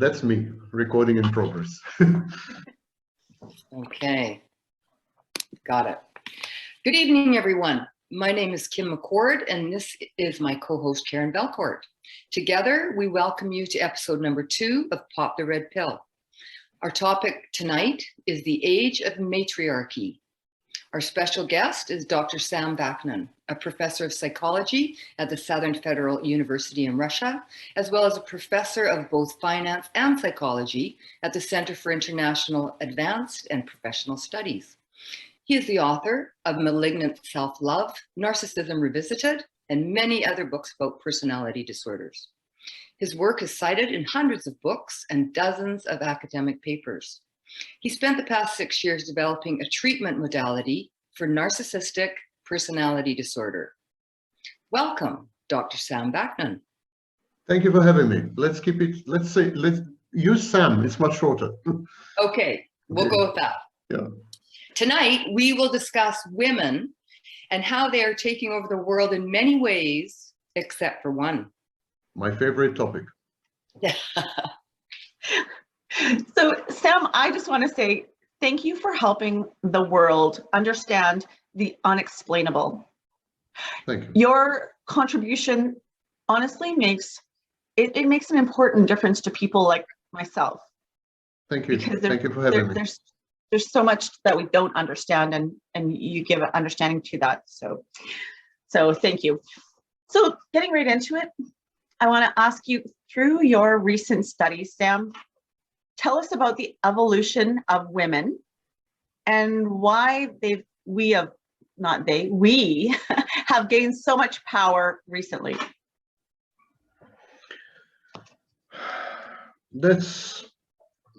That's me, recording in progress. Okay, got it. Good evening, everyone. My name is Kim McCord, and this is my co-host, Karen Belcourt. Together, we welcome you to episode number 2 of Pop the Red Pill. Our topic tonight is the age of matriarchy. Our special guest is Dr. Sam Vaknin, a professor of psychology at the Southern Federal University in Russia, as well as a professor of both finance and psychology at the Center for International Advanced and Professional Studies. He is the author of Malignant Self Love, Narcissism Revisited, and many other books about personality disorders. His work is cited in hundreds of books and dozens of academic papers. He spent the past 6 years developing a treatment modality for narcissistic personality disorder. Welcome, Dr. Sam Vaknin. Thank you for having me. Let's use Sam, it's much shorter. Okay, we'll go with that. Yeah. Tonight, we will discuss women and how they are taking over the world in many ways, except for one. My favorite topic. So, Sam, I just want to say thank you for helping the world understand the unexplainable. Thank you. Your contribution honestly makes an important difference to people like myself. Thank you. Because Thank you for having me. There's so much that we don't understand, and you give an understanding to that. So thank you. So getting right into it, I want to ask you, through your recent studies, Sam, tell us about the evolution of women and why we have gained so much power recently.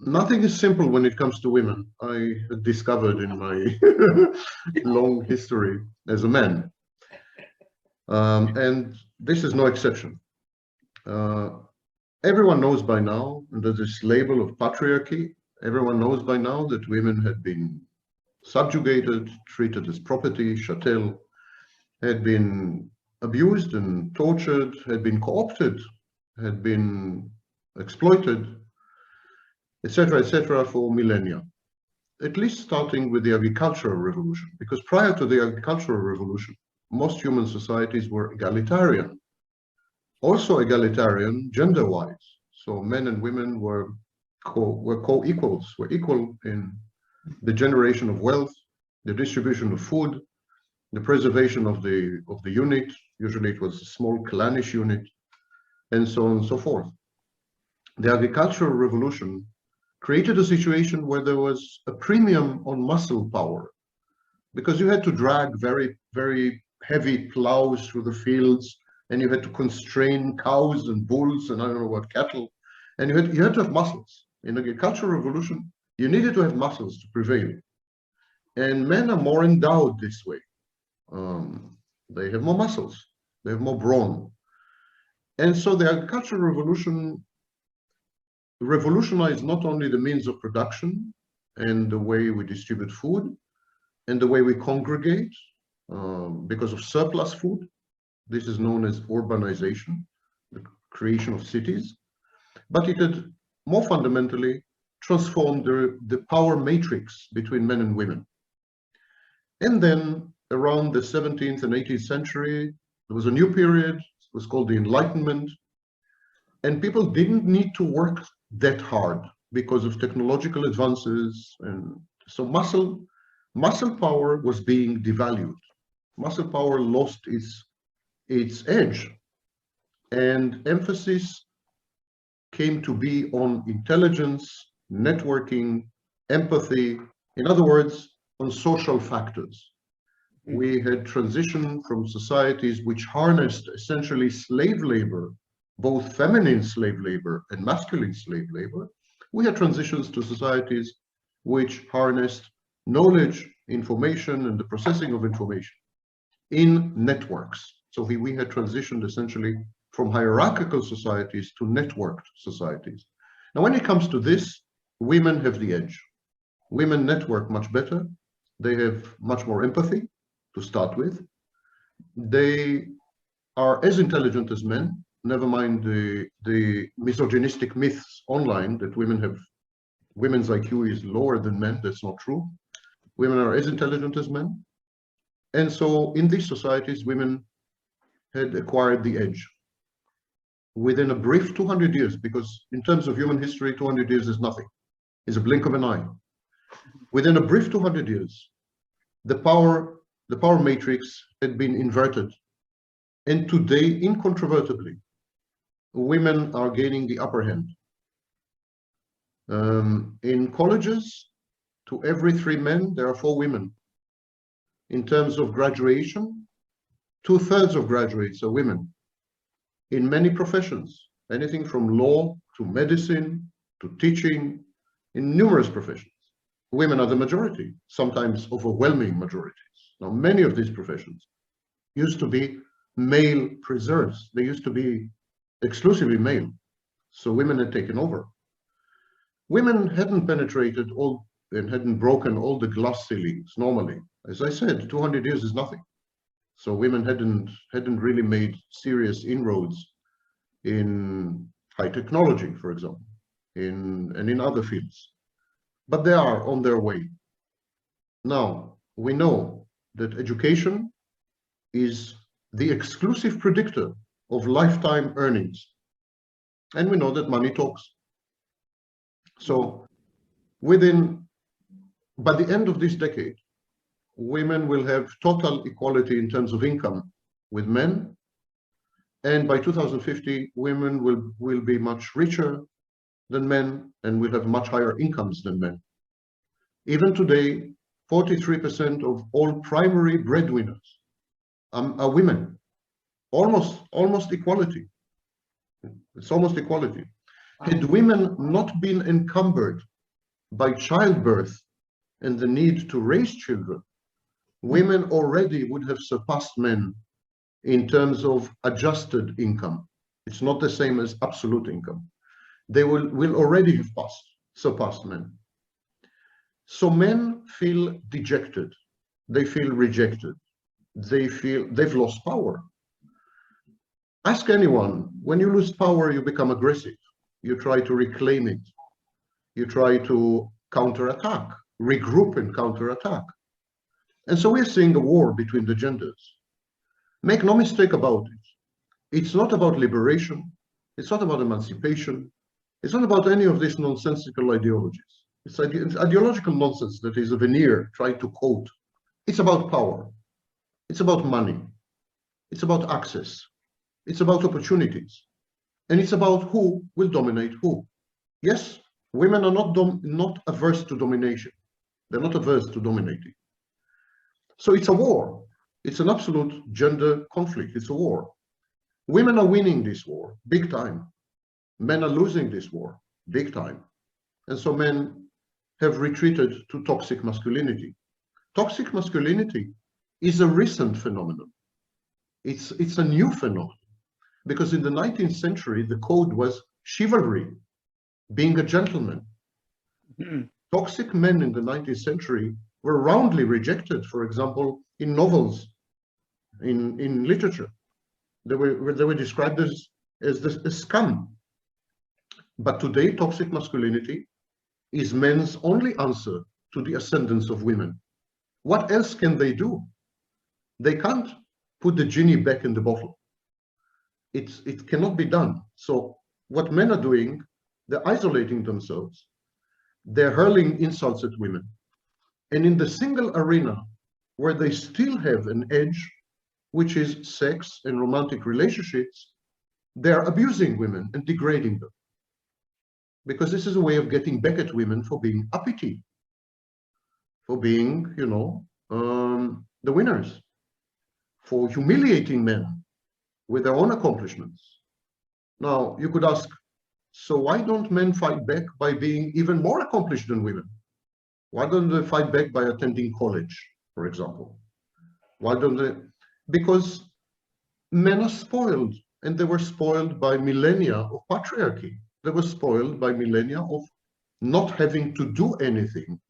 Nothing is simple when it comes to women. I discovered in my long history as a man. And this is no exception. Everyone knows by now, under this label of patriarchy, everyone knows by now that women had been subjugated, treated as property, chattel, had been abused and tortured, had been co-opted, had been exploited, etc., for millennia. At least starting with the agricultural revolution, because prior to the agricultural revolution, most human societies were egalitarian. Also egalitarian gender-wise. So men and women were co-equals, were equal in the generation of wealth, the distribution of food, the preservation of the unit. Usually it was a small clannish unit, and so on and so forth. The agricultural revolution created a situation where there was a premium on muscle power, because you had to drag very, very heavy plows through the fields, and you had to constrain cows and bulls and I don't know what, cattle, and you had to have muscles. In the agricultural revolution, you needed to have muscles to prevail. And men are more endowed this way. They have more muscles, they have more brawn. And so the agricultural revolution revolutionized not only the means of production and the way we distribute food and the way we congregate because of surplus food. This is known as urbanization, the creation of cities, but it had more fundamentally transformed the power matrix between men and women. And then around the 17th and 18th century, there was a new period, it was called the Enlightenment, and people didn't need to work that hard because of technological advances, and so muscle power was being devalued. Muscle power lost its edge, and emphasis came to be on intelligence, networking, empathy, in other words, on social factors. We had transitioned from societies which harnessed essentially slave labor, both feminine slave labor and masculine slave labor. We had transitions to societies which harnessed knowledge, information, and the processing of information in networks. So we had transitioned essentially from hierarchical societies to networked societies. Now, when it comes to this, women have the edge. Women network much better. They have much more empathy to start with. They are as intelligent as men. never mind the misogynistic myths online that women's IQ is lower than men. That's not true. Women are as intelligent as men. And so in these societies, women had acquired the edge within a brief 200 years, because in terms of human history, 200 years is nothing. It's a blink of an eye. Within a brief 200 years, the power matrix had been inverted. And today, incontrovertibly, women are gaining the upper hand. In colleges, to every 3 men, there are 4 women. In terms of graduation, 2/3 of graduates are women. In many professions, anything from law to medicine to teaching, in numerous professions, women are the majority, sometimes overwhelming majorities. Now, many of these professions used to be male preserves. They used to be exclusively male. So women had taken over. Women hadn't penetrated all and hadn't broken all the glass ceilings normally. As I said, 200 years is nothing. So women hadn't really made serious inroads in high technology, for example, and in other fields. But they are on their way. Now, we know that education is the exclusive predictor of lifetime earnings. And we know that money talks. So by the end of this decade, women will have total equality in terms of income with men. And by 2050, women will be much richer than men and will have much higher incomes than men. Even today, 43% of all primary breadwinners are women. Almost equality. It's almost equality. Had women not been encumbered by childbirth and the need to raise children, women already would have surpassed men in terms of adjusted income. It's not the same as absolute income. They will already have surpassed men. So men feel dejected. They feel rejected. They feel they've lost power. Ask anyone, when you lose power, you become aggressive. You try to reclaim it. You try to counterattack, regroup and counterattack. And so we're seeing a war between the genders. Make no mistake about it. It's not about liberation. It's not about emancipation. It's not about any of these nonsensical ideologies. It's ideological nonsense that is a veneer tried to quote. It's about power. It's about money. It's about access. It's about opportunities. And it's about who will dominate who. Yes, women are not averse to domination. They're not averse to dominating. So it's a war. It's an absolute gender conflict. It's a war. Women are winning this war, big time. Men are losing this war, big time. And so men have retreated to toxic masculinity. Toxic masculinity is a recent phenomenon. It's a new phenomenon. Because in the 19th century, the code was chivalry, being a gentleman. Mm-hmm. Toxic men in the 19th century were roundly rejected, for example, in novels, in literature. They were described as scum. But today, toxic masculinity is men's only answer to the ascendance of women. What else can they do? They can't put the genie back in the bottle. It cannot be done. So what men are doing, they're isolating themselves. They're hurling insults at women. And in the single arena where they still have an edge, which is sex and romantic relationships, they're abusing women and degrading them. Because this is a way of getting back at women for being uppity, for being, the winners, for humiliating men with their own accomplishments. Now, you could ask, so why don't men fight back by being even more accomplished than women? Why don't they fight back by attending college, for example? Why don't they? Because men are spoiled, and they were spoiled by millennia of patriarchy. They were spoiled by millennia of not having to do anything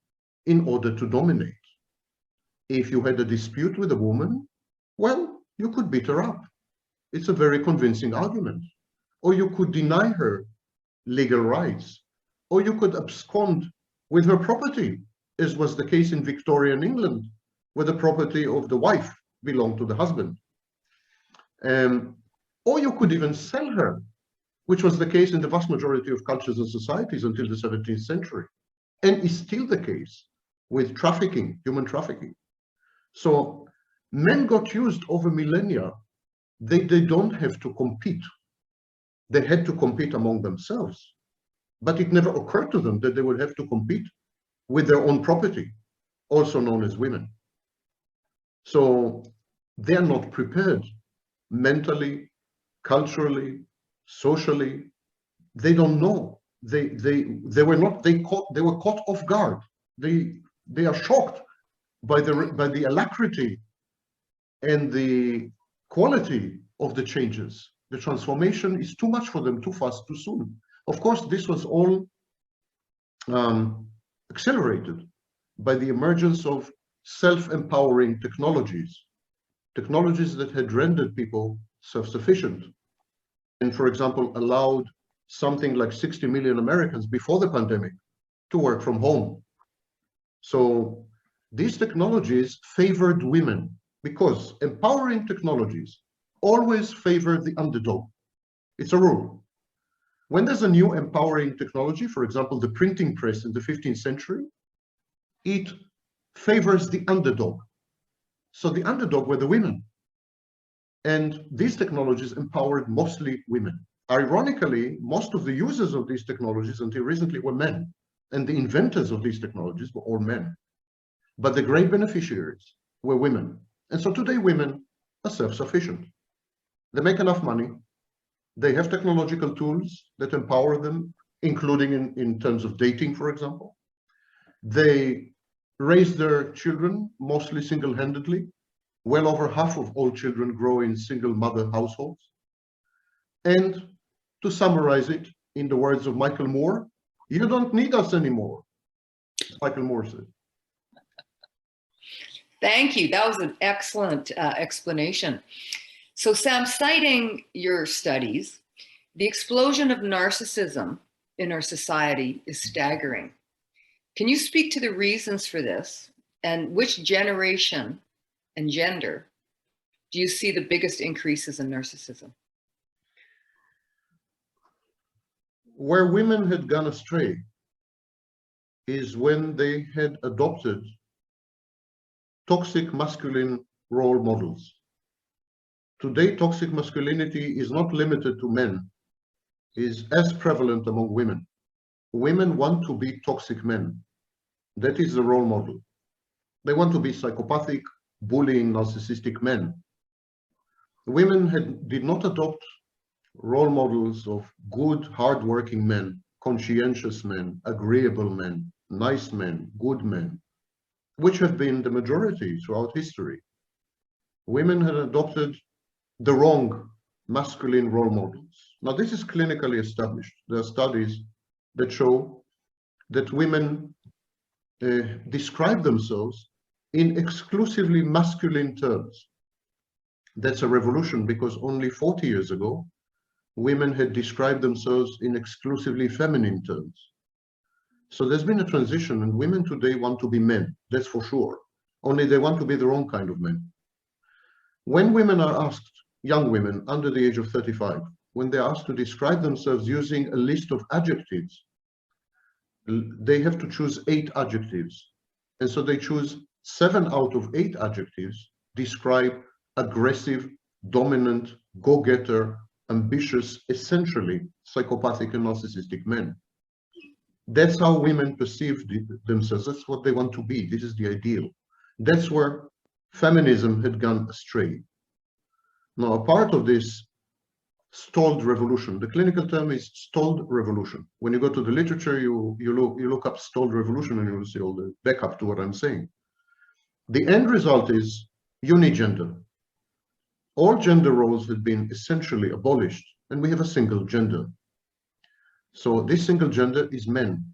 in order to dominate. If you had a dispute with a woman, well, you could beat her up. It's a very convincing argument. or you could deny her legal rights, or you could abscond with her property, as was the case in Victorian England, where the property of the wife belonged to the husband. Or you could even sell her, which was the case in the vast majority of cultures and societies until the 17th century, and is still the case with trafficking, human trafficking. So men got used over millennia. They don't have to compete. They had to compete among themselves, but it never occurred to them that they would have to compete with their own property, also known as women. So they're not prepared mentally, culturally, socially. They don't know. They were caught off guard. They are shocked by the alacrity and the quality of the changes. The transformation is too much for them, too fast, too soon. Of course, this was all accelerated by the emergence of self-empowering technologies that had rendered people self-sufficient, and, for example, allowed something like 60 million Americans before the pandemic to work from home. So these technologies favored women, because empowering technologies always favor the underdog. It's a rule. When there's a new empowering technology, for example, the printing press in the 15th century, it favors the underdog. So the underdog were the women. And these technologies empowered mostly women. Ironically, most of the users of these technologies until recently were men, and the inventors of these technologies were all men. But the great beneficiaries were women. And so today women are self-sufficient. They make enough money. They have technological tools that empower them, including in terms of dating, for example. They raise their children mostly single-handedly. Well over half of all children grow in single-mother households. And to summarize it, in the words of Michael Moore, you don't need us anymore, Michael Moore said. Thank you. That was an excellent explanation. So Sam, citing your studies, the explosion of narcissism in our society is staggering. Can you speak to the reasons for this, and which generation and gender do you see the biggest increases in narcissism? Where women had gone astray is when they had adopted toxic masculine role models. Today, toxic masculinity is not limited to men, is as prevalent among women. Women want to be toxic men. That is the role model. They want to be psychopathic, bullying, narcissistic men. Women did not adopt role models of good, hardworking men, conscientious men, agreeable men, nice men, good men, which have been the majority throughout history. Women had adopted the wrong masculine role models. Now, this is clinically established. There are studies that show that women describe themselves in exclusively masculine terms. That's a revolution, because only 40 years ago, women had described themselves in exclusively feminine terms. So there's been a transition, and women today want to be men, that's for sure. Only they want to be the wrong kind of men. When women are asked, young women under the age of 35, when they're asked to describe themselves using a list of adjectives, they have to choose 8 adjectives. And so they choose 7 out of 8 adjectives describe aggressive, dominant, go-getter, ambitious, essentially psychopathic and narcissistic men. That's how women perceive themselves. That's what they want to be. This is the ideal. That's where feminism had gone astray. Now, a part of this stalled revolution, the clinical term is stalled revolution. When you go to the literature, you look up stalled revolution, and you will see all the backup to what I'm saying. The end result is unigender. All gender roles have been essentially abolished, and we have a single gender. So this single gender is men.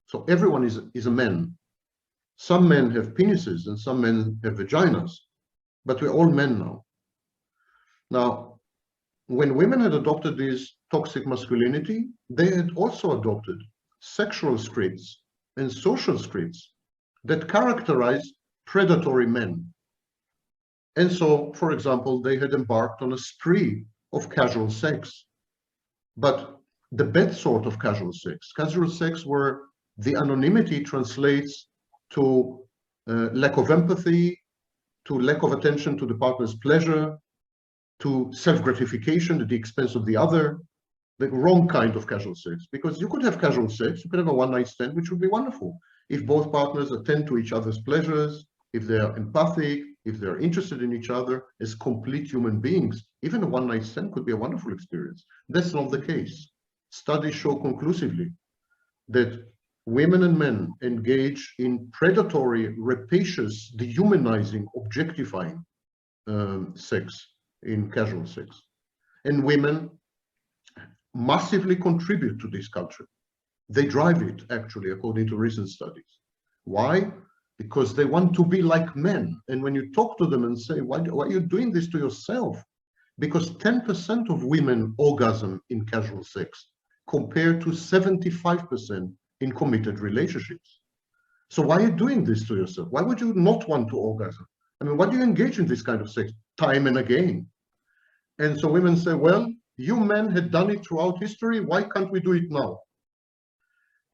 So everyone is a man. Some men have penises and some men have vaginas, but we're all men now. Now, when women had adopted this toxic masculinity, they had also adopted sexual scripts and social scripts that characterize predatory men. And so, for example, they had embarked on a spree of casual sex, but the bad sort of casual sex. Casual sex where the anonymity translates to lack of empathy, to lack of attention to the partner's pleasure, to self-gratification at the expense of the other, the wrong kind of casual sex. Because you could have casual sex, you could have a one-night stand, which would be wonderful. If both partners attend to each other's pleasures, if they are empathic, if they're interested in each other as complete human beings, even a one-night stand could be a wonderful experience. That's not the case. Studies show conclusively that women and men engage in predatory, rapacious, dehumanizing, objectifying sex in casual sex. And women massively contribute to this culture. They drive it, actually, according to recent studies. Why? Because they want to be like men. And when you talk to them and say, why are you doing this to yourself? Because 10% of women orgasm in casual sex, compared to 75% in committed relationships. So why are you doing this to yourself? Why would you not want to orgasm? I mean, why do you engage in this kind of sex time and again? And so women say, well, you men had done it throughout history. Why can't we do it now?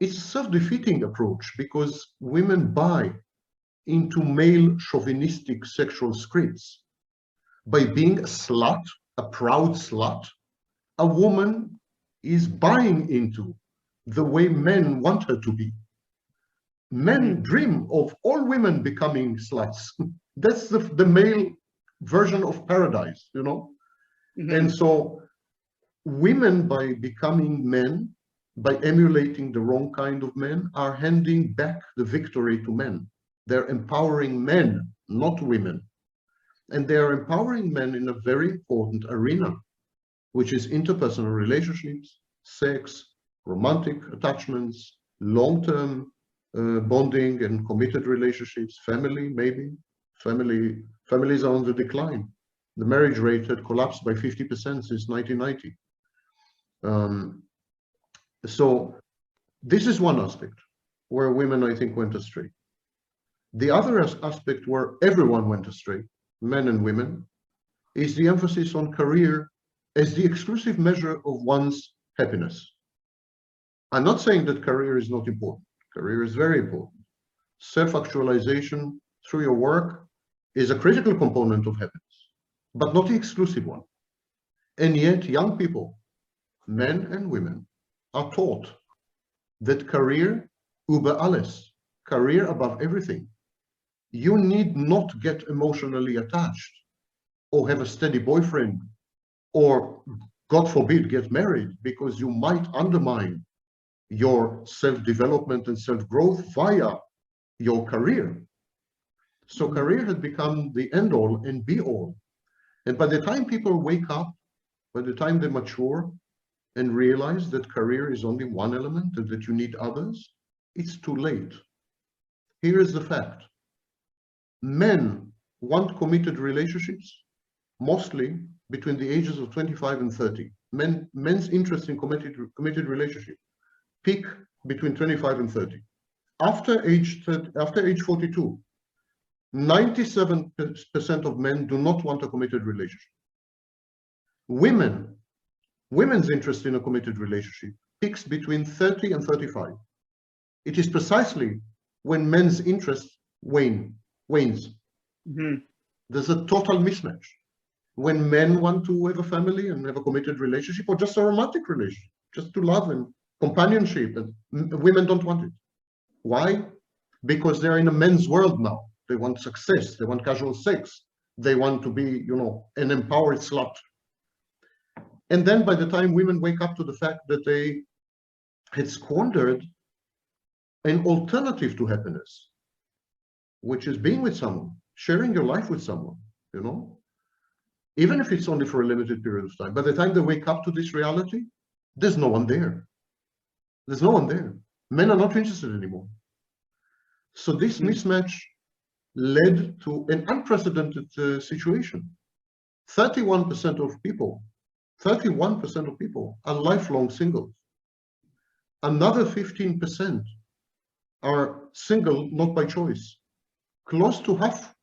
It's a self-defeating approach because women buy into male chauvinistic sexual scripts. By being a slut, a proud slut, a woman is buying into the way men want her to be. Men dream of all women becoming sluts. That's the male version of paradise, you know? Mm-hmm. And so women, by becoming men, by emulating the wrong kind of men, are handing back the victory to men. They're empowering men, not women. And they are empowering men in a very important arena, which is interpersonal relationships, sex, romantic attachments, long-term bonding and committed relationships, family, maybe. Families are on the decline. The marriage rate had collapsed by 50% since 1990. So this is one aspect where women, I think, went astray. The other aspect where everyone went astray, men and women, is the emphasis on career as the exclusive measure of one's happiness. I'm not saying that career is not important. Career is very important. Self-actualization through your work is a critical component of happiness, but not the exclusive one. And yet young people, men and women, are taught that career über alles, career above everything. You need not get emotionally attached or have a steady boyfriend or, God forbid, get married, because you might undermine your self-development and self-growth via your career. So career has become the end-all and be-all. And by the time people wake up, by the time they mature and realize that career is only one element and that you need others, it's too late. Here is the fact. Men want committed relationships, mostly between the ages of 25 and 30. Men's interest in committed relationship peak between 25 and 30. After age 42, 97% of men do not want a committed relationship. Women's interest in a committed relationship peaks between 30 and 35. It is precisely when men's interest wanes. Mm-hmm. There's a total mismatch. When men want to have a family and have a committed relationship, or just a romantic relationship, just to love and companionship, and women don't want it. Why? Because they're in a men's world now. They want success, they want casual sex, they want to be, you know, an empowered slut. And then by the time women wake up to the fact that they had squandered an alternative to happiness, which is being with someone, sharing your life with someone, you know, even if it's only for a limited period of time, by the time they wake up to this reality, there's no one there. There's no one there. Men are not interested anymore. So this mismatch led to an unprecedented situation. 31% of people 31% of people are lifelong singles. Another 15% are single not by choice. Close to half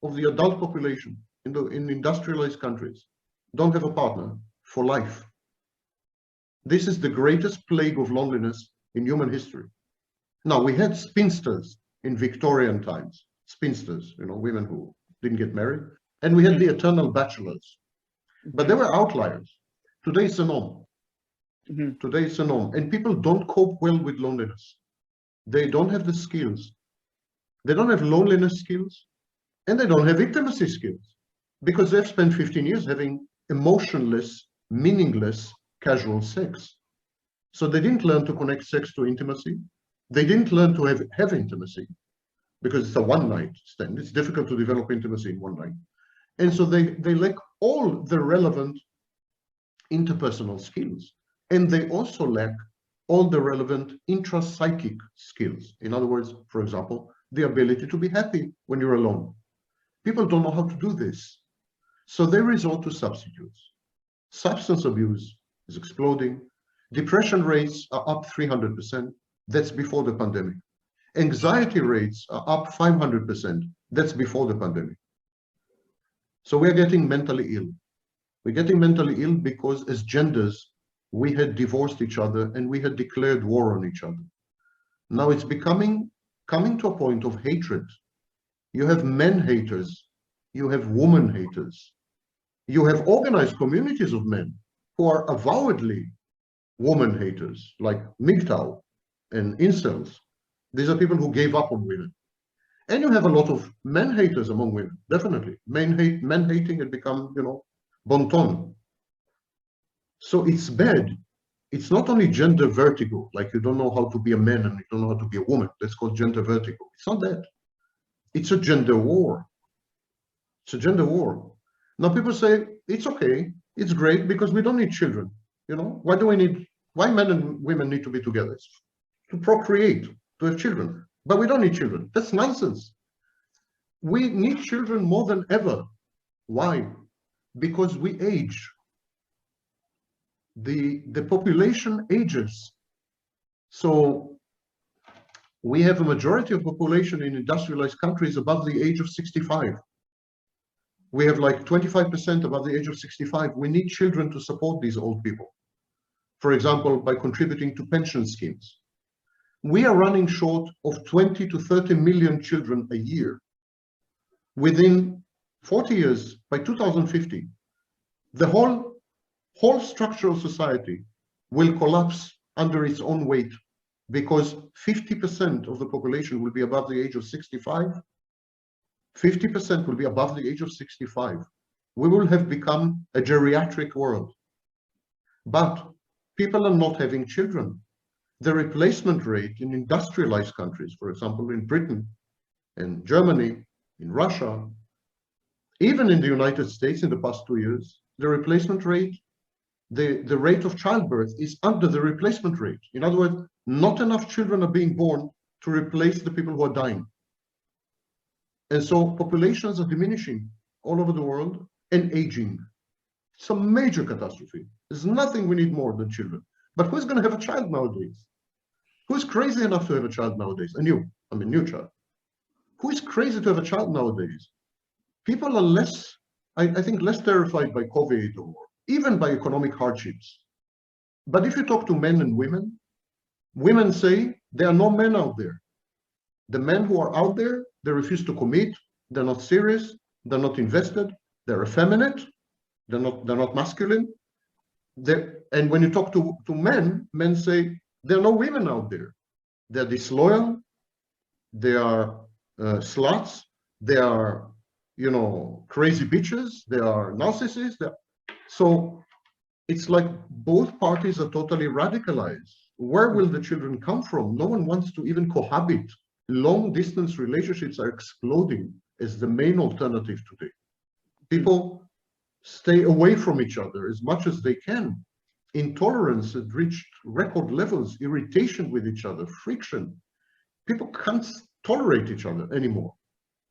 of the adult population in industrialized countries don't have a partner for life. This is the greatest plague of loneliness in human history. Now, we had spinsters in Victorian times, spinsters, women who didn't get married, and we had the eternal bachelors, but they were outliers. Today it's a norm. Today it's a norm, and people don't cope well with loneliness. They don't have the skills. They don't have loneliness skills, and they don't have intimacy skills, because they've spent 15 years having emotionless, meaningless, casual sex. So they didn't learn to connect sex to intimacy. They didn't learn to have intimacy, because it's a one-night stand. It's difficult to develop intimacy in one night. And so they lack all the relevant interpersonal skills. And they also lack all the relevant intrapsychic skills. In other words, for example, the ability to be happy when you're alone. People don't know how to do this. So they resort to substitutes. Substance abuse is exploding. Depression rates are up 300%. That's before the pandemic. Anxiety rates are up 500%. That's before the pandemic. So we're getting mentally ill. We're getting mentally ill because as genders, we had divorced each other and we had declared war on each other. Now it's coming to a point of hatred. You have men haters. You have woman haters. You have organized communities of men who are avowedly woman haters, like MGTOW and incels. These are people who gave up on women. And you have a lot of men haters among women, definitely. Men hating had become, bon ton. So it's bad. It's not only gender vertigo, like you don't know how to be a man and you don't know how to be a woman. That's called gender vertigo. It's not that. It's a gender war. It's a gender war. Now people say, it's okay, it's great because we don't need children. Why men and women need to be together? It's to procreate, to have children. But we don't need children. That's nonsense. We need children more than ever. Why? Because we age. The population ages. So we have a majority of population in industrialized countries above the age of 65. We have like 25% above the age of 65. We need children to support these old people. For example, by contributing to pension schemes. We are running short of 20 to 30 million children a year. Within 40 years, by 2050, the whole structural society will collapse under its own weight because 50% of the population will be above the age of 65. 50% will be above the age of 65. We will have become a geriatric world. But people are not having children. The replacement rate in industrialized countries, for example, in Britain, in Germany, in Russia, even in the United States in the past 2 years, the replacement rate, the rate of childbirth is under the replacement rate. In other words, not enough children are being born to replace the people who are dying. And so populations are diminishing all over the world and aging. It's a major catastrophe. There's nothing we need more than children. But who's going to have a child nowadays? Who's crazy enough to have a child nowadays? New child. Who is crazy to have a child nowadays? People are less, I think, less terrified by COVID or even by economic hardships. But if you talk to men and women, women say there are no men out there. The men who are out there, they refuse to commit. They're not serious. They're not invested. They're effeminate. They're not masculine. And when you talk to men, men say there are no women out there. They're disloyal. They are sluts. They are, crazy bitches. They are narcissists. So it's like both parties are totally radicalized. Where will the children come from? No one wants to even cohabit. Long distance relationships are exploding as the main alternative today. People stay away from each other as much as they can. Intolerance has reached record levels, irritation with each other, friction. People can't tolerate each other anymore.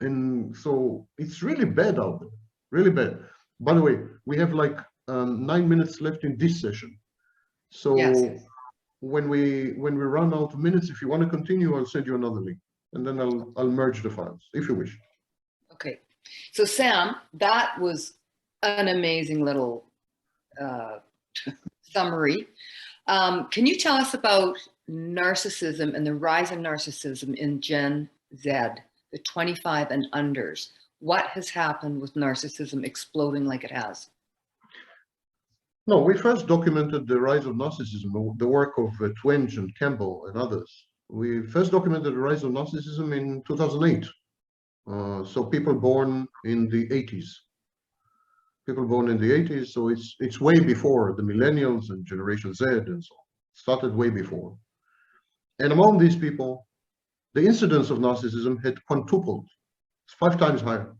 And so it's really bad out there, really bad. By the way, we have like 9 minutes left in this session. So Yes. when we run out of minutes, if you want to continue, I'll send you another link, and then I'll merge the files if you wish. Okay. So Sam, that was an amazing little summary. Can you tell us about narcissism and the rise of narcissism in Gen Z, the 25 and unders? What has happened with narcissism exploding like it has? No, we first documented the rise of narcissism, the work of Twenge and Campbell and others. We first documented the rise of narcissism in 2008. So people born in the 80s. People born in the 80s, so it's way before the millennials and Generation Z and so on. It started way before. And among these people, the incidence of narcissism had quintupled. It's 5 times higher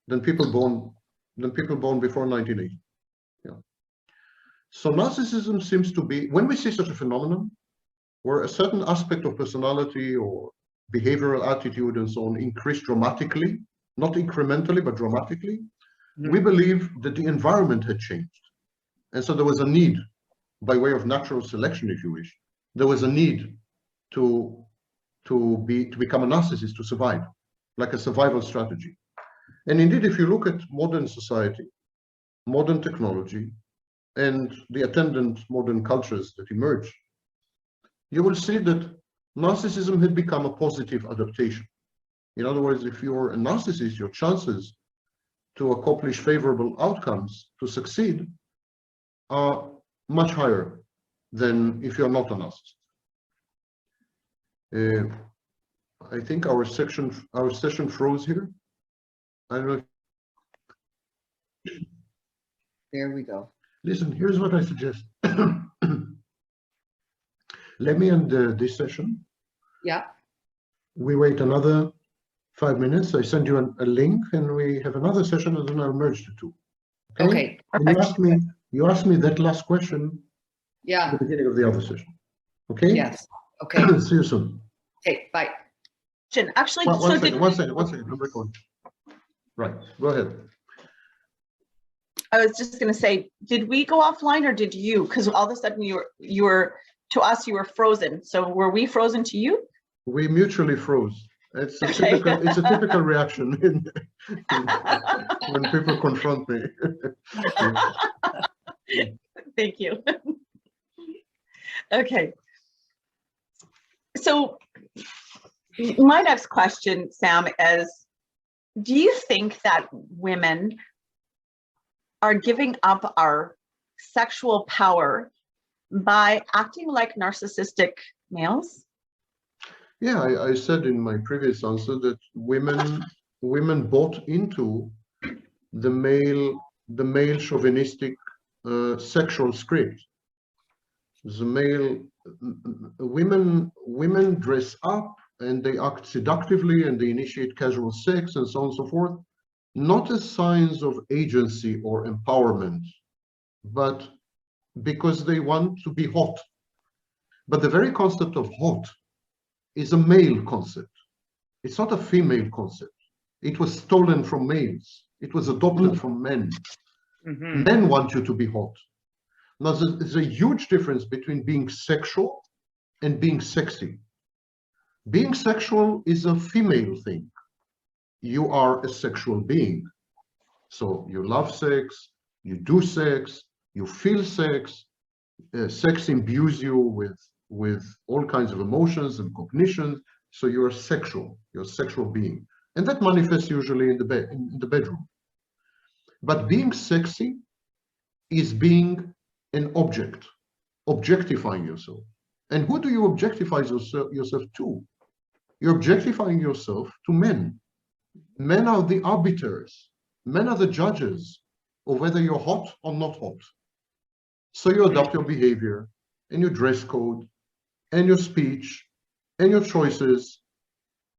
than people born before 1980. Yeah. So narcissism seems to be, when we see such a phenomenon, where a certain aspect of personality or behavioral attitude and so on increase dramatically, not incrementally, but dramatically, we believe that the environment had changed. And so there was a need, by way of natural selection, if you wish, there was a need to become a narcissist, to survive, like a survival strategy. And indeed, if you look at modern society, modern technology, and the attendant modern cultures that emerge, you will see that narcissism had become a positive adaptation. In other words, if you're a narcissist, your chances to accomplish favorable outcomes, to succeed, are much higher than if you're not a narcissist. I think our session froze here. I don't know. There we go. Listen, here's what I suggest. Let me end this session. Yeah. We wait another 5 minutes. I send you a link, and we have another session, and then I'll merge the two. Okay. And you asked me that last question Yeah. at the beginning of the other session. Okay? Yes. Okay. See you soon. Okay. Bye. Actually, One second. I'm recording. Right. Go ahead. I was just going to say, did we go offline or did you? Because all of a sudden you were to us, you were frozen. So were we frozen to you? We mutually froze. It's a typical reaction when people confront me. Thank you. Okay. So my next question, Sam, is, do you think that women are giving up our sexual power by acting like narcissistic males? Yeah, I said in my previous answer that women bought into the male chauvinistic sexual script. Women dress up and they act seductively and they initiate casual sex and so on and so forth, not as signs of agency or empowerment, but because they want to be hot. But the very concept of hot is a male concept. It's not a female concept. It was stolen from males. It was adopted from men. Mm-hmm. Men want you to be hot. Now, there's a huge difference between being sexual and being sexy. Being sexual is a female thing. You are a sexual being. So you love sex, you do sex, you feel sex. Sex imbues you with all kinds of emotions and cognition. So you're a sexual being. And that manifests usually in the bedroom. But being sexy is being an object, objectifying yourself. And who do you objectify yourself to? You're objectifying yourself to men. Men are the arbiters. Men are the judges of whether you're hot or not hot. So you adopt your behavior and your dress code and your speech and your choices,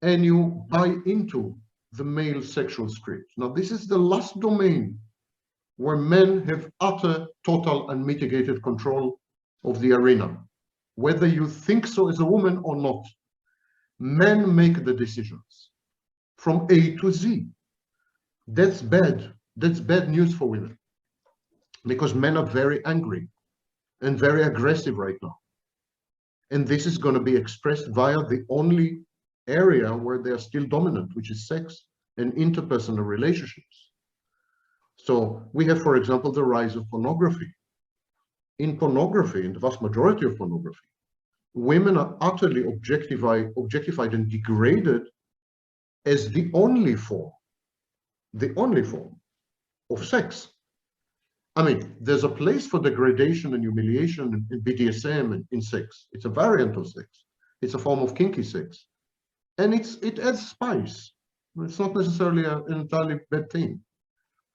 and you buy into the male sexual script. Now, this is the last domain where men have utter, total, unmitigated control of the arena. Whether you think so as a woman or not, men make the decisions from A to Z. That's bad. That's bad news for women. because men are very angry and very aggressive right now. And this is going to be expressed via the only area where they are still dominant, which is sex and interpersonal relationships. So we have, for example, the rise of pornography. In pornography, in the vast majority of pornography, women are utterly objectified and degraded as the only form of sex. I mean, there's a place for degradation and humiliation in BDSM and in sex. It's a variant of sex. It's a form of kinky sex. And it adds spice. It's not necessarily an entirely bad thing.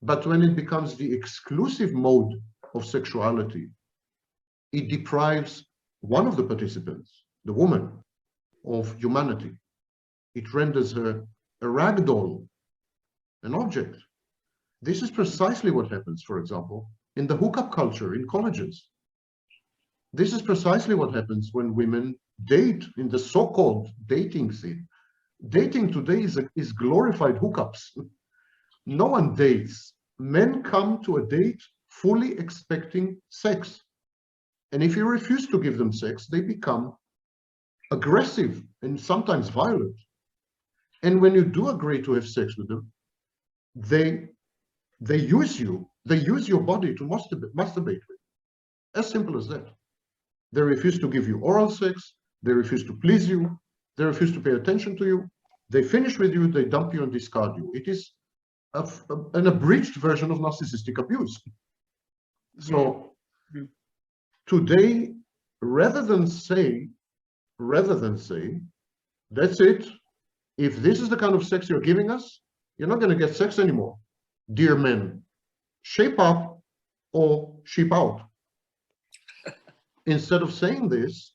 But when it becomes the exclusive mode of sexuality, it deprives one of the participants, the woman, of humanity. It renders her a rag doll, an object. This is precisely what happens, for example, in the hookup culture in colleges. This is precisely what happens when women date in the so-called dating scene. Dating today is glorified hookups. No one dates. Men come to a date fully expecting sex. And if you refuse to give them sex, they become aggressive and sometimes violent. And when you do agree to have sex with them, they use you. They use your body to masturbate with. As simple as that. They refuse to give you oral sex. They refuse to please you. They refuse to pay attention to you. They finish with you. They dump you and discard you. It is an abridged version of narcissistic abuse. So today, rather than say, that's it. If this is the kind of sex you're giving us, you're not going to get sex anymore. Dear men, shape up or sheep out. Instead of saying this,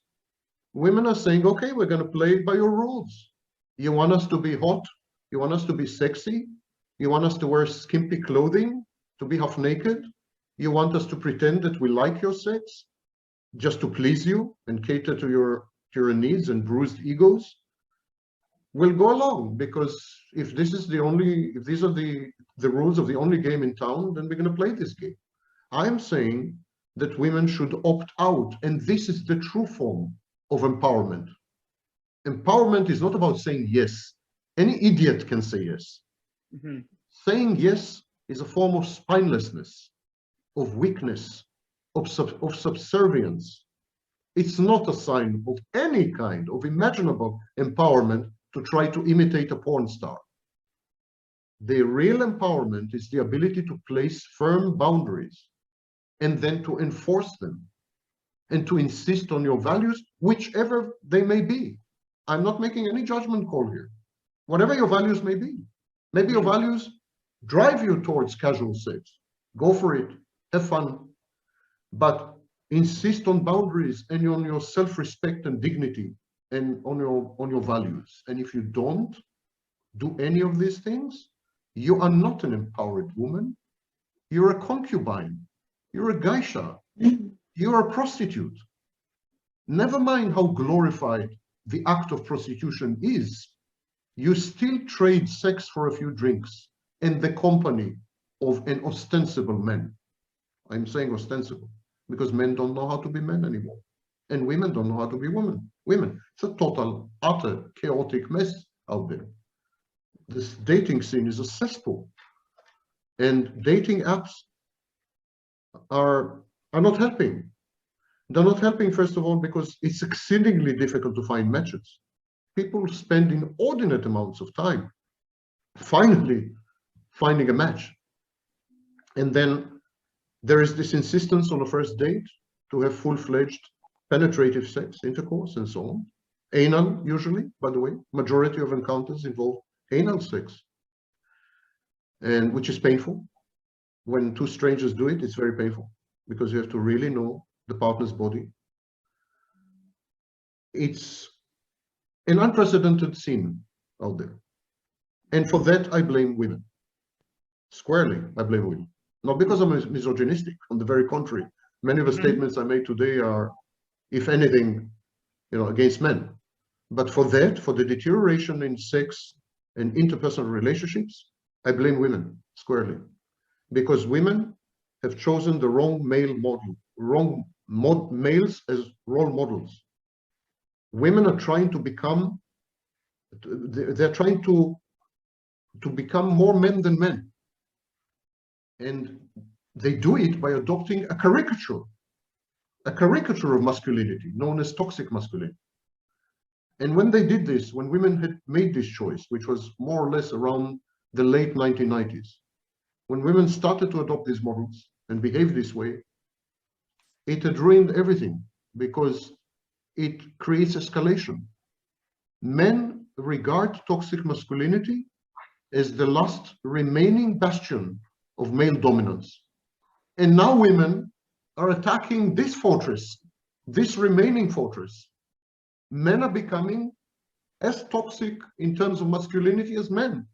women are saying, okay, we're going to play by your rules. You want us to be hot? You want us to be sexy? You want us to wear skimpy clothing, to be half naked? You want us to pretend that we like your sex just to please you and cater to your needs and bruised egos? We'll go along, because if these are the rules of the only game in town, then we're going to play this game. I'm saying that women should opt out, and this is the true form of empowerment. Empowerment is not about saying yes. Any idiot can say yes. Saying yes is a form of spinelessness, of weakness, of subservience. It's not a sign of any kind of imaginable empowerment to try to imitate a porn star. The real empowerment is the ability to place firm boundaries and then to enforce them and to insist on your values, whichever they may be. I'm not making any judgment call here. Whatever your values may be. Maybe your values drive you towards casual sex. Go for it. Have fun. But insist on boundaries and on your self-respect and dignity and on your values. And if you don't do any of these things, you are not an empowered woman. You're a concubine. You're a geisha. You're a prostitute. Never mind how glorified the act of prostitution is, you still trade sex for a few drinks in the company of an ostensible man. I'm saying ostensible because men don't know how to be men anymore. And women don't know how to be women. It's a total, utter, chaotic mess out there. This dating scene is a cesspool. And dating apps are not helping. They're not helping, first of all, because it's exceedingly difficult to find matches. People spend inordinate amounts of time finally finding a match. And then there is this insistence on a first date to have full-fledged penetrative sex, intercourse, and so on. Anal, usually, by the way. Majority of encounters involve anal sex, and which is painful. When two strangers do it, it's very painful because you have to really know the partner's body. It's an unprecedented scene out there. And for that, I blame women. Squarely, I blame women. Not because I'm misogynistic, on the very contrary. Many of the statements I made today are, if anything, against men. But for that, for the deterioration in sex and interpersonal relationships, I blame women squarely. Because women have chosen the wrong male model, males as role models. Women are trying to become, they're trying to become more men than men. And they do it by adopting a caricature of masculinity known as toxic masculinity. And when they did this, when women had made this choice, which was more or less around the late 1990s, when women started to adopt these models and behave this way, it had ruined everything because it creates escalation. Men regard toxic masculinity as the last remaining bastion of male dominance. And now women are attacking this fortress, this remaining fortress. Men are becoming as toxic in terms of masculinity as men.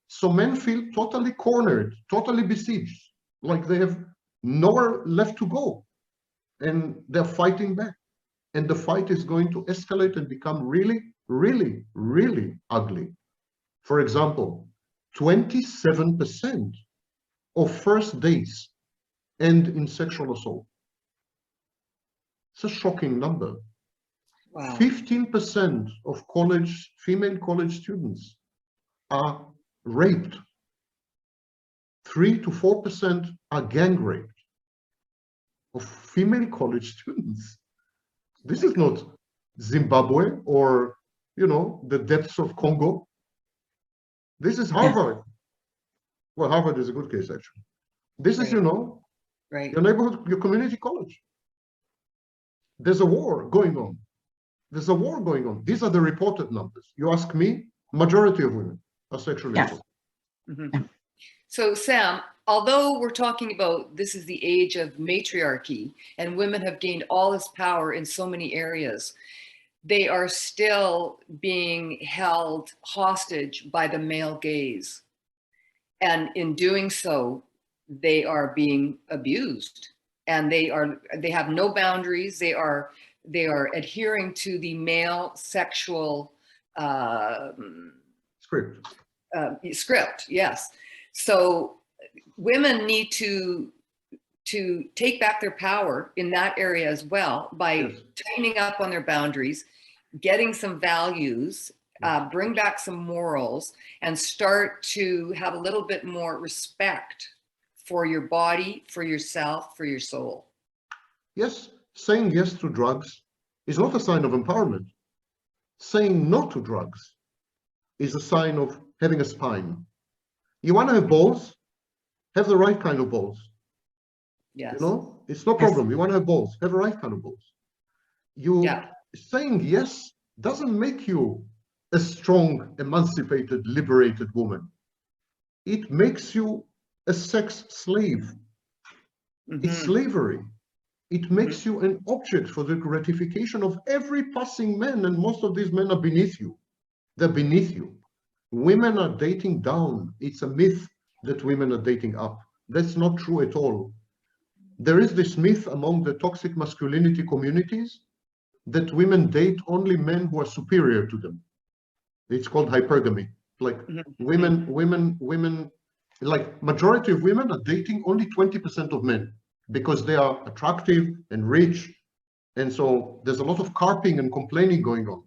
So men feel totally cornered, totally besieged, like they have nowhere left to go. And they're fighting back. And the fight is going to escalate and become really, really, really ugly. For example, 27% of first dates end in sexual assault. It's a shocking number. Wow. 15% of female college students are raped. 3 to 4% are gang raped of female college students. This is not Zimbabwe or, the depths of Congo. This is Harvard. Well, Harvard is a good case, actually. This is, right. your neighborhood, your community college. There's a war going on. There's a war going on. These are the reported numbers. You ask me, majority of women are sexually assaulted. Mm-hmm. So Sam, although we're talking about this is the age of matriarchy and women have gained all this power in so many areas, they are still being held hostage by the male gaze. And in doing so, they are being abused and they have no boundaries. They are adhering to the male sexual script, yes. So women need to take back their power in that area as well by tightening up on their boundaries, getting some values, bring back some morals, and start to have a little bit more respect for your body, for yourself, for your soul. Yes, saying yes to drugs is not a sign of empowerment. Saying no to drugs is a sign of having a spine. You want to have balls? Have the right kind of balls. Yes. It's no problem. You want to have balls? Have the right kind of balls. Saying yes doesn't make you a strong, emancipated, liberated woman. It makes you a sex slave. Mm-hmm. It's slavery. It makes you an object for the gratification of every passing man, and most of these men are beneath you. They're beneath you. Women are dating down. It's a myth that women are dating up. That's not true at all. There is this myth among the toxic masculinity communities that women date only men who are superior to them. It's called hypergamy. Like women, like majority of women are dating only 20% of men because they are attractive and rich. And so there's a lot of carping and complaining going on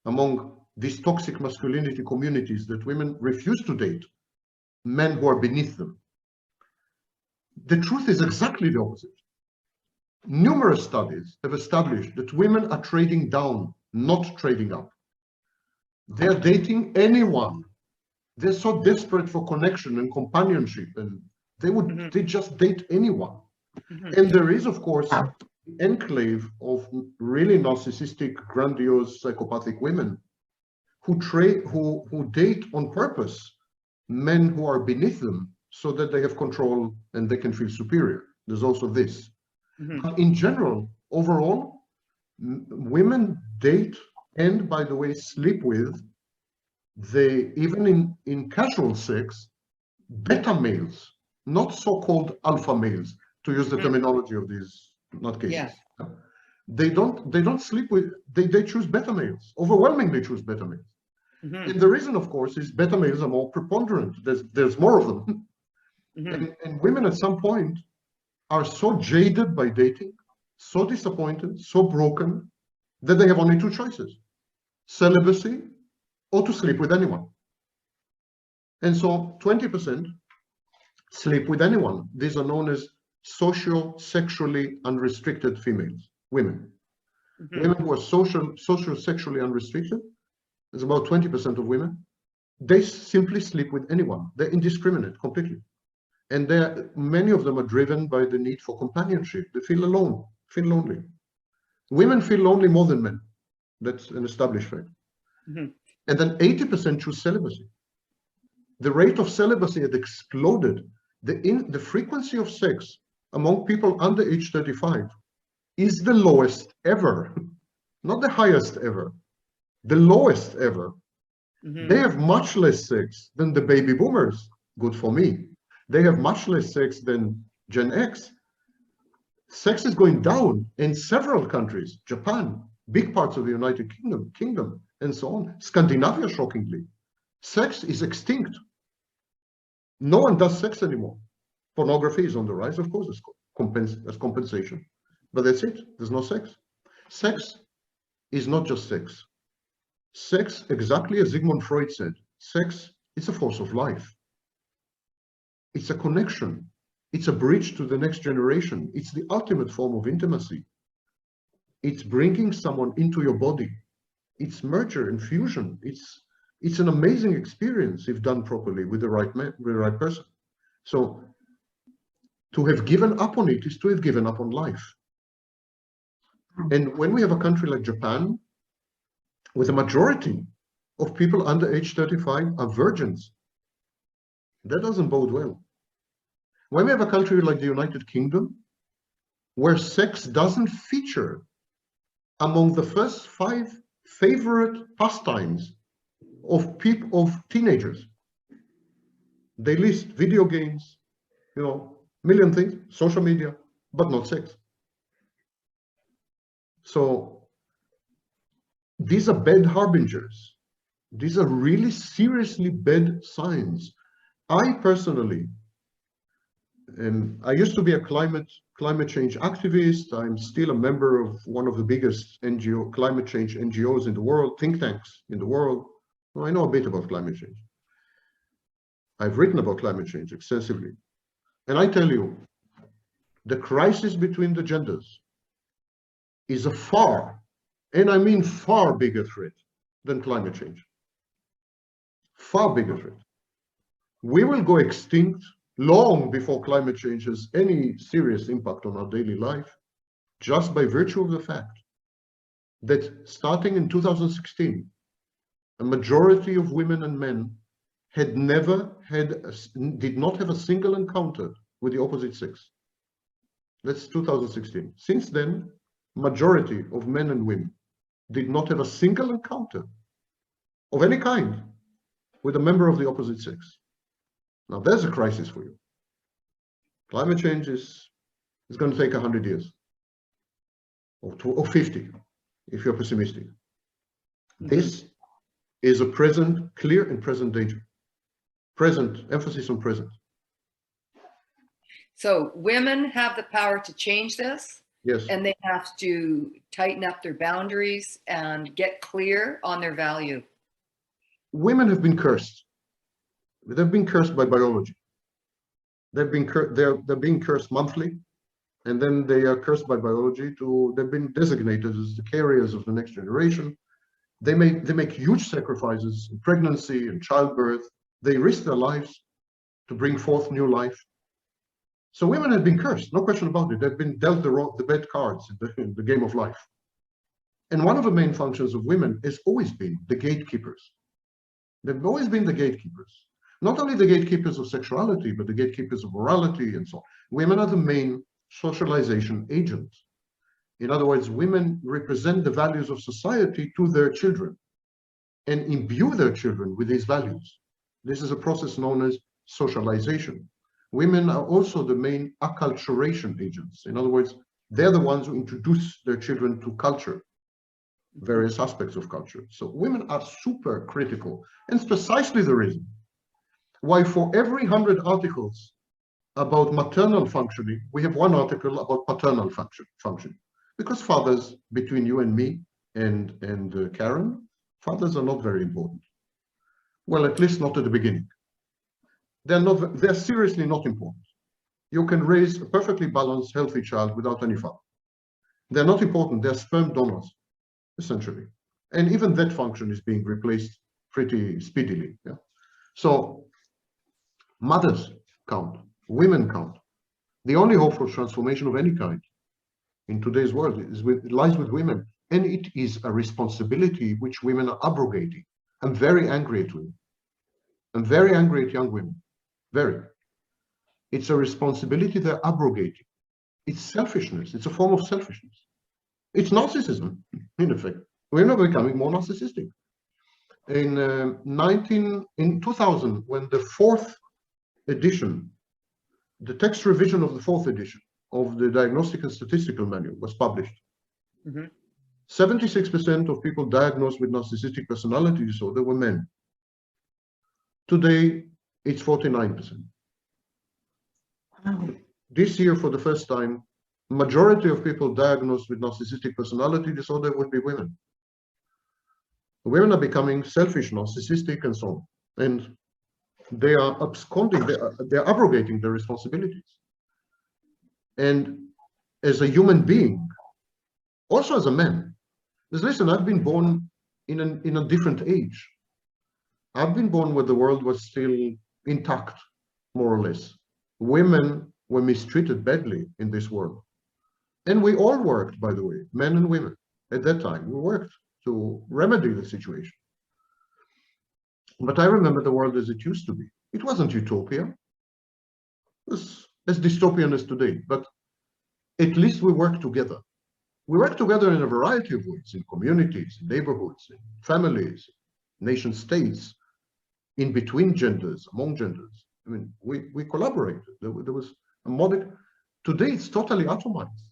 among these toxic masculinity communities that women refuse to date men who are beneath them. The truth is exactly the opposite. Numerous studies have established that women are trading down, not trading up. They're dating anyone. They're so desperate for connection and companionship, and they just date anyone. And there is, of course, an enclave of really narcissistic, grandiose, psychopathic women who date on purpose men who are beneath them so that they have control and they can feel superior. There's also this. But in general, overall, women date and, by the way, sleep with, even in casual sex, beta males, not so-called alpha males, to use the terminology of these nutcases. Yeah. They don't sleep with, they choose beta males, overwhelmingly choose beta males. And the reason, of course, is beta males are more preponderant. There's more of them. And women at some point are so jaded by dating, so disappointed, so broken, that they have only two choices: celibacy or to sleep with anyone. And so 20% sleep with anyone. These are known as social-sexually unrestricted females, women. Mhm. Women who are social-sexually unrestricted, there's about 20% of women, they simply sleep with anyone. They're indiscriminate completely. And many of them are driven by the need for companionship. They feel alone, feel lonely. Women feel lonely more than men. That's an established fact. Mhm. And then 80% choose celibacy. The rate of celibacy had exploded. The frequency of sex among people under age 35 is the lowest ever, not the highest ever, the lowest ever. Mhm. They have much less sex than the baby boomers. Good for me. They have much less sex than Gen X. Sex is going down in several countries: Japan, big parts of the United Kingdom, and so on. Scandinavia, shockingly. Sex is extinct. No one does sex anymore. Pornography is on the rise, of course, as compensation. But that's it. There's no sex. Sex is not just sex. Sex, exactly as Sigmund Freud said, sex is a force of life. It's a connection. It's a bridge to the next generation. It's the ultimate form of intimacy. It's bringing someone into your body. It's merger and fusion. It's an amazing experience if done properly with the right man, with the right person. So to have given up on it is to have given up on life. And when we have a country like Japan, with a majority of people under age 35 are virgins, that doesn't bode well. When we have a country like the United Kingdom, where sex doesn't feature among the first 5 favorite pastimes of teenagers, they list video games, million things, social media, but not sex. So these are bad harbingers. These are really seriously bad signs. I personally, and I used to be a climate change activist. I'm still a member of one of the biggest climate change NGOs in the world, think tanks in the world. Well, I know a bit about climate change. I've written about climate change extensively. And I tell you, the crisis between the genders is a far, and I mean far bigger threat than climate change. Far bigger threat. We will go extinct long before climate change has any serious impact on our daily life, just by virtue of the fact that starting in 2016, a majority of women and men did not have a single encounter with the opposite sex. That's 2016. Since then, majority of men and women did not have a single encounter of any kind with a member of the opposite sex. Now there's a crisis for you. Climate change is going to take 100 years or 50 if you're pessimistic. Mm-hmm. This is a clear and present danger. Present, emphasis on present. So women have the power to change this. Yes. And they have to tighten up their boundaries and get clear on their value. Women have been cursed. They've been cursed by biology. They're being cursed monthly, and then they are cursed by biology they've been designated as the carriers of the next generation. They make huge sacrifices in pregnancy and childbirth. They risk their lives to bring forth new life. So women have been cursed, no question about it. They've been dealt the bad cards in the game of life. And one of the main functions of women has always been the gatekeepers. They've always been the gatekeepers. Not only the gatekeepers of sexuality, but the gatekeepers of morality and so on. Women are the main socialization agents. In other words, women represent the values of society to their children and imbue their children with these values. This is a process known as socialization. Women are also the main acculturation agents. In other words, they're the ones who introduce their children to culture, various aspects of culture. So women are super critical. And it's precisely the reason why for every 100 articles about maternal functioning, we have one article about paternal functioning. Because fathers, between you and me and Karen, fathers are not very important. Well, at least not at the beginning. They're seriously not important. You can raise a perfectly balanced, healthy child without any father. They're not important. They're sperm donors, essentially. And even that function is being replaced pretty speedily. Yeah? So mothers count, women count. The only hope for transformation of any kind in today's world lies with women. And it is a responsibility which women are abrogating. I'm very angry at women. I'm very angry at young women. Very. It's a responsibility they're abrogating. It's selfishness. It's a form of selfishness. It's narcissism, in effect. We're not becoming more narcissistic. In 2000, when the fourth edition, the text revision of the fourth edition of the Diagnostic and Statistical Manual was published, 76% of people diagnosed with narcissistic personality disorder were men. Today, it's 49%. Wow. This year, for the first time, majority of people diagnosed with narcissistic personality disorder would be women. Women are becoming selfish, narcissistic, and so on. And they are absconding, they're abrogating their responsibilities. And as a human being, also as a man, listen, I've been born in a different age. I've been born where the world was still intact, more or less. Women were mistreated badly in this world. And we all worked, by the way, men and women, at that time. We worked to remedy the situation. But I remember the world as it used to be. It wasn't utopia. It was as dystopian as today, but at least we worked together. We work together in a variety of ways, in communities, in neighborhoods, in families, nation states, in between genders, among genders. I mean, we collaborated. There was a model. Today, it's totally atomized.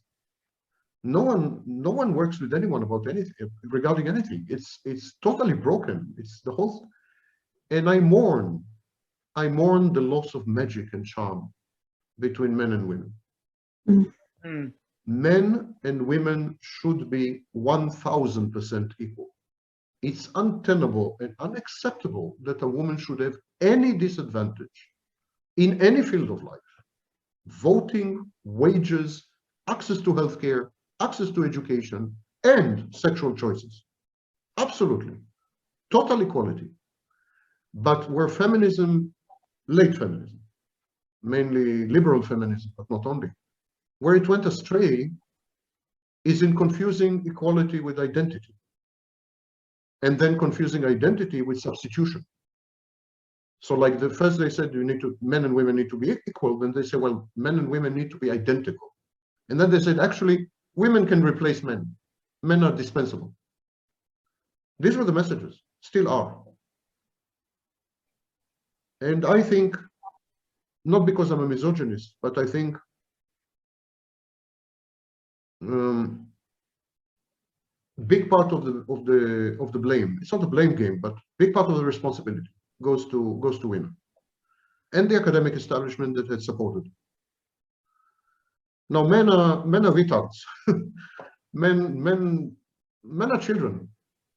No one works with anyone about anything, regarding anything. It's totally broken. It's the whole, and I mourn the loss of magic and charm between men and women. Mm. Men and women should be 1000% equal. It's untenable and unacceptable that a woman should have any disadvantage in any field of life. Voting, wages, access to healthcare, access to education, and sexual choices. Absolutely. Total equality. But where feminism, late feminism, mainly liberal feminism, but not only, where it went astray is in confusing equality with identity, and then confusing identity with substitution. So like the first they said men and women need to be equal, then they say, well, men and women need to be identical. And then they said, actually, women can replace men. Men are dispensable. These were the messages, still are. And I think, not because I'm a misogynist, but I think big part of the blame, it's not a blame game, but big part of the responsibility goes to women and the academic establishment that had supported. Now men are retards. men are children.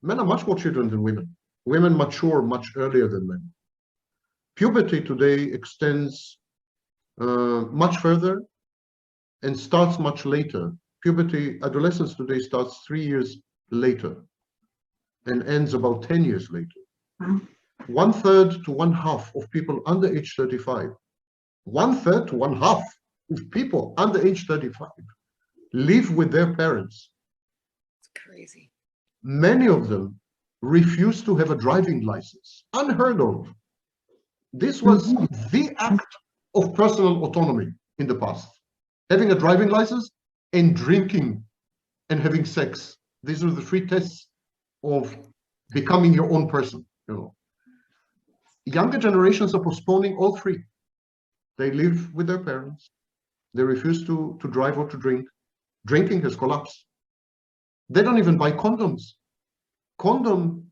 Men are much more children than women. Women mature much earlier than men. Puberty today extends much further and starts much later. Puberty, adolescence today starts 3 years later and ends about 10 years later. 1/3 to 1/2 of people under age 35, 1/3 to 1/2 of people under age 35 live with their parents. It's crazy. Many of them refuse to have a driving license. Unheard of. This was the act of personal autonomy in the past. Having a driving license and drinking and having sex. These are the 3 tests of becoming your own person. You know, younger generations are postponing all 3. They live with their parents. They refuse to drive or to drink. Drinking has collapsed. They don't even buy condoms. Condom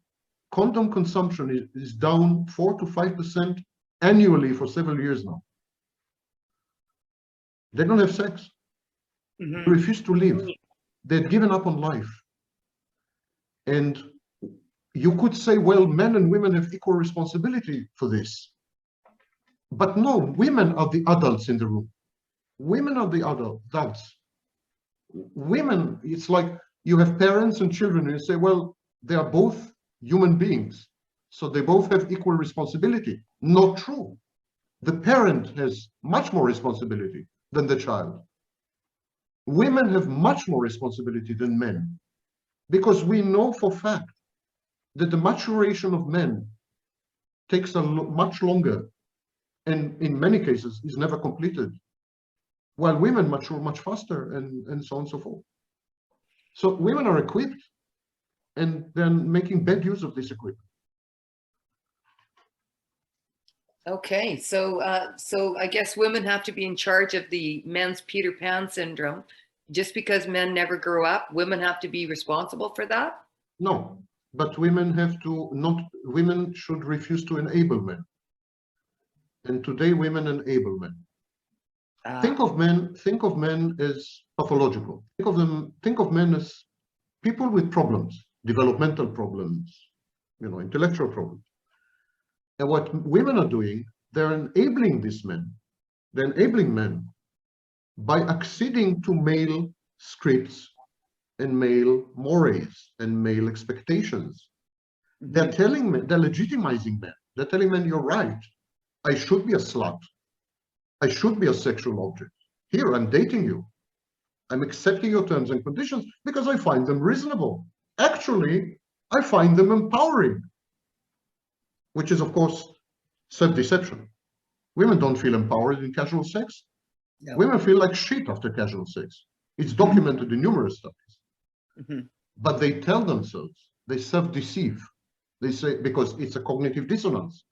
consumption is down 4 to 5% annually for several years now. They don't have sex. They refuse to live. They've given up on life. And you could say, well, men and women have equal responsibility for this. But no, women are the adults in the room. Women are the adults. Women, it's like you have parents and children, and you say, well, they are both human beings, so they both have equal responsibility. Not true. The parent has much more responsibility than the child. Women have much more responsibility than men, because we know for fact that the maturation of men takes much longer, and in many cases is never completed, while women mature much faster, and so on and so forth. So women are equipped, and then making bad use of this equipment. Okay, so I guess women have to be in charge of the men's Peter Pan syndrome. Just because men never grow up, women have to be responsible for that? No, but women have to not. Women should refuse to enable men. And today, women enable men. Think of men as pathological. Think of men as people with problems, developmental problems, intellectual problems. And what women are doing, they're enabling these men. They're enabling men by acceding to male scripts and male mores and male expectations. They're telling men, they're legitimizing men. They're telling men, you're right. I should be a slut. I should be a sexual object. Here, I'm dating you. I'm accepting your terms and conditions because I find them reasonable. Actually, I find them empowering, which is, of course, self-deception. Women don't feel empowered in casual sex. No. Women feel like shit after casual sex. It's documented in numerous studies. But they tell themselves, they self-deceive. They say, because it's a cognitive dissonance.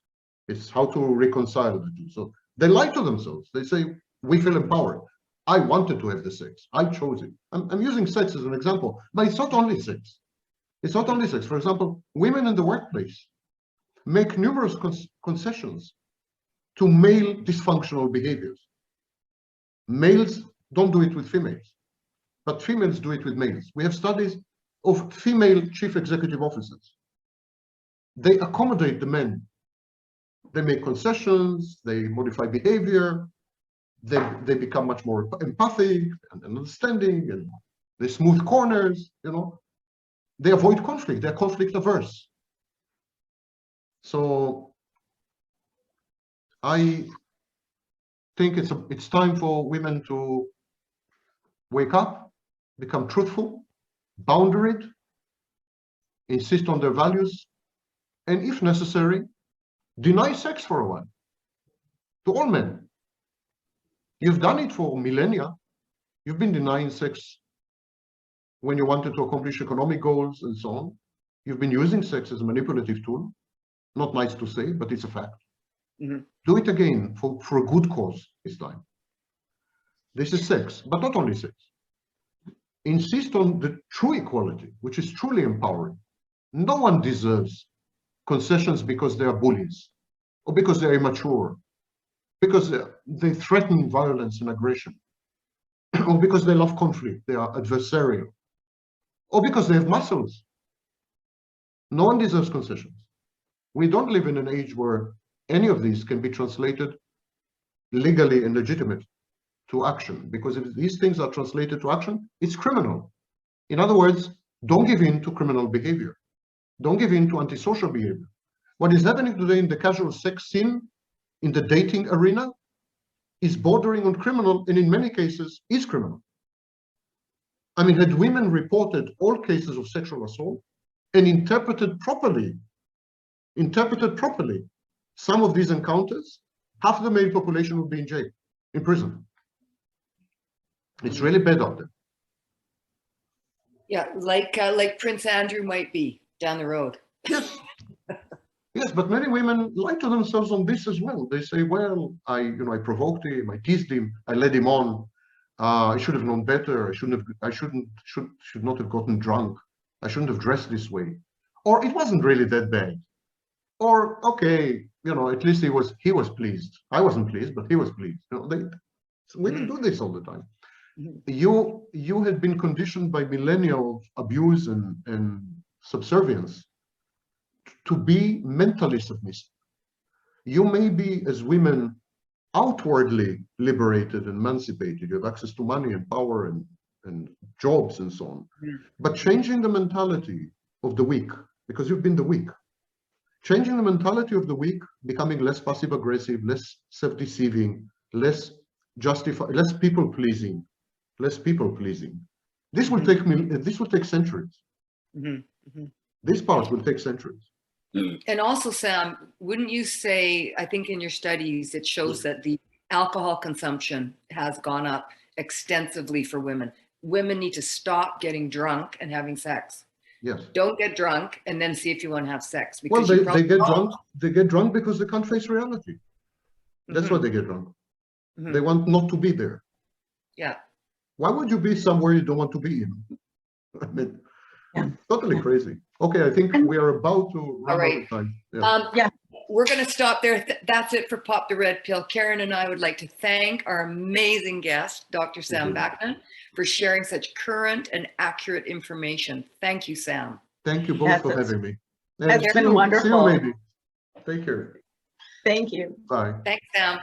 It's how to reconcile the two. So they lie to themselves. They say, we feel empowered. I wanted to have the sex. I chose it. I'm using sex as an example, but it's not only sex. It's not only sex. For example, women in the workplace make numerous concessions to male dysfunctional behaviors. Males don't do it with females, but females do it with males. We have studies of female chief executive officers. They accommodate the men. They make concessions, they modify behavior, they become much more empathic and understanding, and they smooth corners, They avoid conflict, they're conflict averse. So I think it's time for women to wake up, become truthful, boundaried, insist on their values, and if necessary, deny sex for a while to all men. You've done it for millennia. You've been denying sex when you wanted to accomplish economic goals and so on. You've been using sex as a manipulative tool. Not nice to say, but it's a fact. Do it again for a good cause this time. This is sex, but not only sex. Insist on the true equality, which is truly empowering. No one deserves concessions because they are bullies, or because they're immature, because they threaten violence and aggression, or because they love conflict, they are adversarial, or because they have muscles. No one deserves concessions. We don't live in an age where any of these can be translated legally and legitimate to action, because if these things are translated to action, it's criminal. In other words, don't give in to criminal behavior. Don't give in to antisocial behavior. What is happening today in the casual sex scene, in the dating arena, is bordering on criminal, and in many cases is criminal. I mean, had women reported all cases of sexual assault and interpreted properly some of these encounters, half the male population would be in jail, in prison. It's really bad out there. Yeah, like Prince Andrew might be down the road. Yes. Yes, but many women lie to themselves on this as well. They say, well, I provoked him, I teased him, I led him on. I should have known better. I should not have gotten drunk. I shouldn't have dressed this way. Or it wasn't really that bad. Or, okay, at least he was pleased. I wasn't pleased, but he was pleased. So women do this all the time. Mhm. You had been conditioned by millennia of abuse and subservience to be mentally submissive. You may be, as women, outwardly liberated and emancipated. You have access to money and power and jobs and so on. Mhm. But changing the mentality of the weak, because you've been the weak, changing the mentality of the weak, becoming less passive-aggressive, less self-deceiving, less people-pleasing, This will take centuries. Mhm. Mhm. This part will take centuries. And also, Sam, wouldn't you say, I think in your studies, it shows that the alcohol consumption has gone up extensively for women. Women need to stop getting drunk and having sex. Yes. Don't get drunk and then see if you want to have sex. Well, Because you they get probably drunk. They get drunk because they can't face reality. That's why they get drunk. They want not to be there. Yeah. Why would you be somewhere you don't want to be in? I mean, Yeah. totally crazy. Okay, I think we are about to run out of time. Yeah. We're going to stop there. That's it for Pop the Red Pill. Karen and I would like to thank our amazing guest, Dr. Sam Vaknin, for sharing such current and accurate information. Thank you, Sam. Thank you both for having me. And It's been wonderful. See you maybe. Take care. Thank you. Bye. Thanks, Sam.